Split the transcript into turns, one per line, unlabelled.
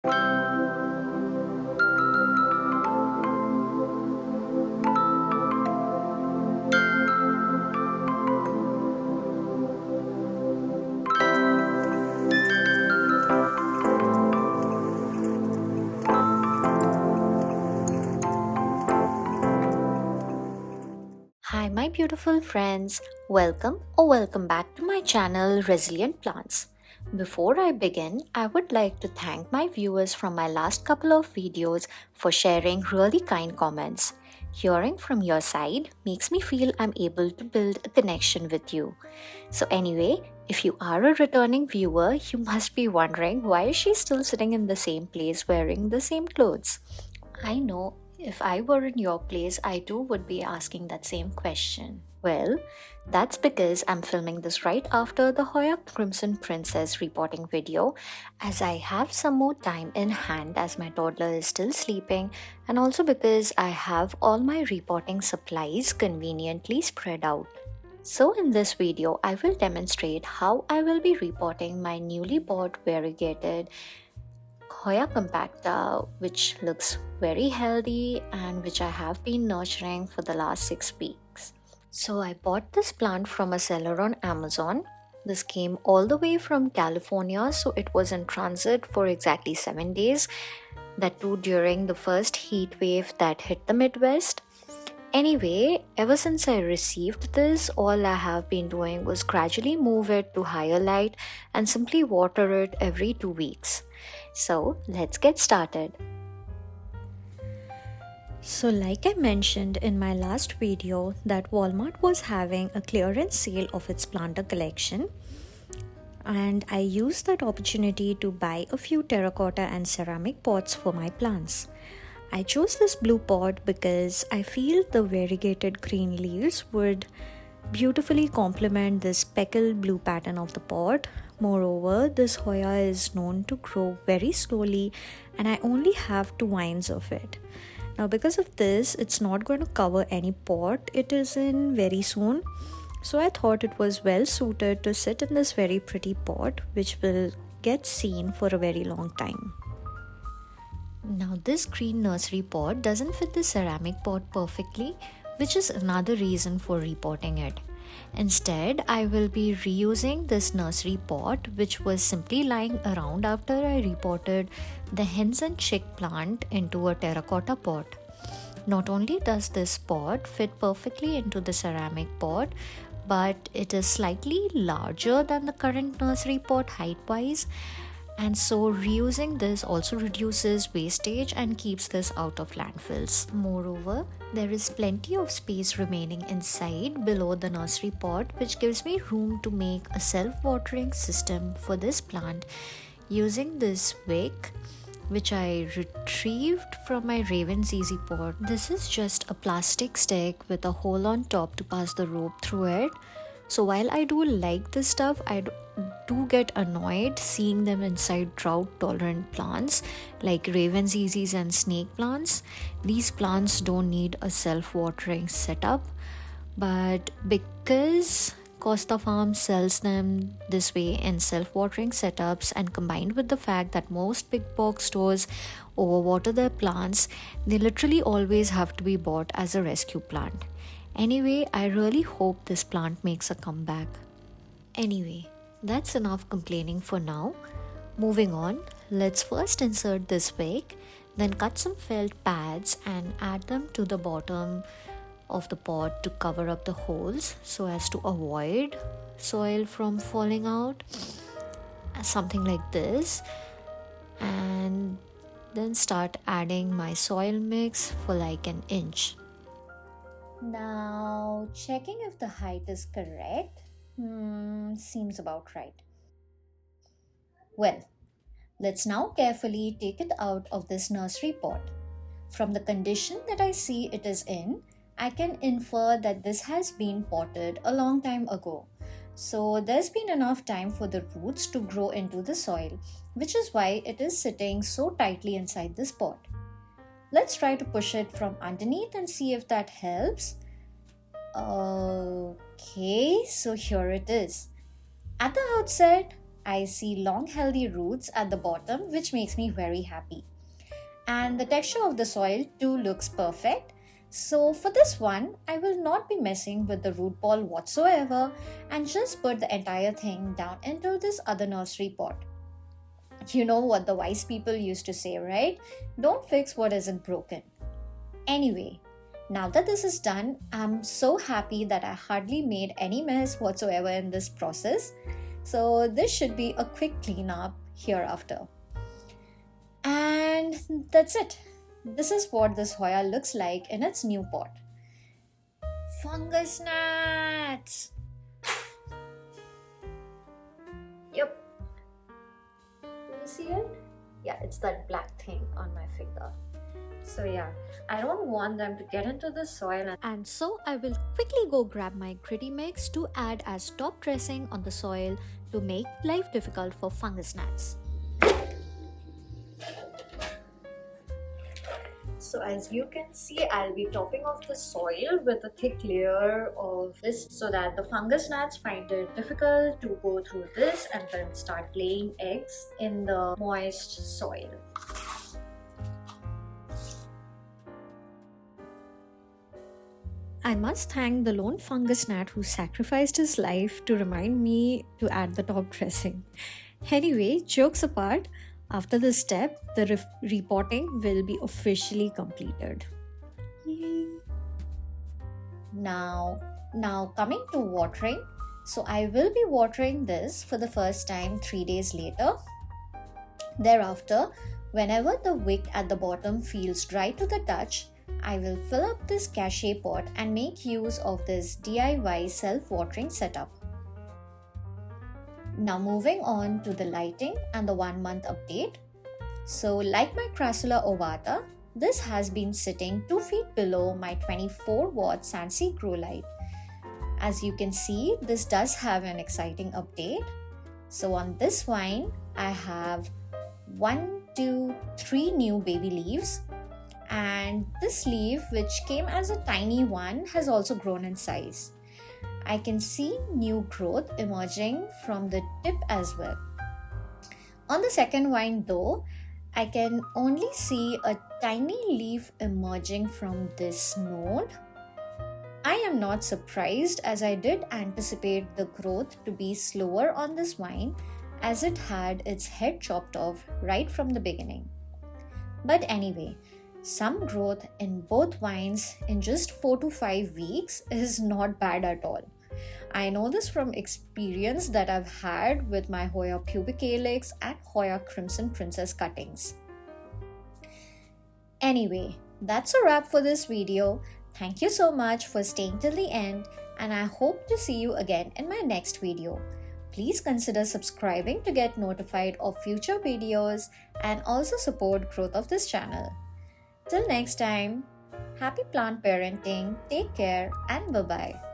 Hi, my beautiful friends. Welcome back to my channel Resilient Plants. Before I begin, I would like to thank my viewers from my last couple of videos for sharing really kind comments. Hearing from your side makes me feel I'm able to build a connection with you. So anyway, if you are a returning viewer, you must be wondering why is she still sitting in the same place wearing the same clothes? I know if I were in your place, I too would be asking that same question. Well, that's because I'm filming this right after the Hoya Crimson Princess reporting video, as I have some more time in hand as my toddler is still sleeping, and also because I have all my reporting supplies conveniently spread out. So in this video, I will demonstrate how I will be reporting my newly bought variegated hoya compacta, which looks very healthy and which I have been nurturing for the last 6 weeks. So I bought this plant from a seller on Amazon. This came all the way from California, so it was in transit for exactly 7 days, that too during the first heat wave that hit the Midwest. Anyway, ever since I received this, all I have been doing was gradually move it to higher light and simply water it every 2 weeks. So let's get started. So like I mentioned in my last video that Walmart was having a clearance sale of its planter collection, and I used that opportunity to buy a few terracotta and ceramic pots for my plants. I chose this blue pot because I feel the variegated green leaves would beautifully complement this speckled blue pattern of the pot. Moreover, this hoya is known to grow very slowly and I only have 2 vines of it. Now because of this, it's not going to cover any pot it is in very soon. So I thought it was well suited to sit in this very pretty pot which will get seen for a very long time. Now this green nursery pot doesn't fit the ceramic pot perfectly, which is another reason for repotting it. Instead, I will be reusing this nursery pot which was simply lying around after I repotted the hens and chick plant into a terracotta pot. Not only does this pot fit perfectly into the ceramic pot, but it is slightly larger than the current nursery pot height-wise, and so reusing this also reduces wastage and keeps this out of landfills. Moreover, there is plenty of space remaining inside below the nursery pot, which gives me room to make a self-watering system for this plant using this wick which I retrieved from my Raven's Easy pot. This is just a plastic stick with a hole on top to pass the rope through it. So while I do like this stuff, I do get annoyed seeing them inside drought-tolerant plants like Raven's Easies and snake plants. These plants don't need a self-watering setup, but because Costa Farm sells them this way in self-watering setups, and combined with the fact that most big box stores overwater their plants, they literally always have to be bought as a rescue plant. Anyway, I really hope this plant makes a comeback. Anyway, that's enough complaining for now. Moving on, let's first insert this wick, then cut some felt pads and add them to the bottom of the pot to cover up the holes so as to avoid soil from falling out. Something like this. And then start adding my soil mix for like an inch. Now, checking if the height is correct. Seems about right. Well, let's now carefully take it out of this nursery pot. From the condition that I see it is in, I can infer that this has been potted a long time ago. So there's been enough time for the roots to grow into the soil, which is why it is sitting so tightly inside this pot. Let's try to push it from underneath and see if that helps. Okay, so here it is. At the outset, I see long healthy roots at the bottom, which makes me very happy. And the texture of the soil too looks perfect. So for this one, I will not be messing with the root ball whatsoever and just put the entire thing down into this other nursery pot. You know what the wise people used to say, right? Don't fix what isn't broken. Anyway, now that this is done, I'm so happy that I hardly made any mess whatsoever in this process. So this should be a quick cleanup hereafter. And that's it. This is what this hoya looks like in its new pot. Fungus gnats! Yep. Can you see it? Yeah, it's that black thing on my finger. So yeah, I don't want them to get into the soil, and so I will quickly go grab my gritty mix to add as top dressing on the soil to make life difficult for fungus gnats. So as you can see, I'll be topping off the soil with a thick layer of this so that the fungus gnats find it difficult to go through this and then start laying eggs in the moist soil. I must thank the lone fungus gnat who sacrificed his life to remind me to add the top dressing. Anyway, jokes apart, after this step, the repotting will be officially completed. Yay. Now coming to watering. So I will be watering this for the first time 3 days later. Thereafter, whenever the wick at the bottom feels dry to the touch, I will fill up this cachet pot and make use of this DIY self-watering setup. Now moving on to the lighting and the 1 month update. So like my Crassula ovata, this has been sitting 2 feet below my 24 watt Sansi grow light. As you can see, this does have an exciting update. So on this vine, I have 1, 2, 3 new baby leaves. And this leaf, which came as a tiny one, has also grown in size. I can see new growth emerging from the tip as well. On the second vine though, I can only see a tiny leaf emerging from this node. I am not surprised, as I did anticipate the growth to be slower on this vine as it had its head chopped off right from the beginning. But anyway, some growth in both vines in just 4 to 5 weeks is not bad at all. I know this from experience that I've had with my Hoya pubic calyx and Hoya crimson princess cuttings. Anyway, that's a wrap for this video. Thank you so much for staying till the end, and I hope to see you again in my next video. Please consider subscribing to get notified of future videos and also support growth of this channel. Till next time, happy plant parenting, take care, and bye-bye.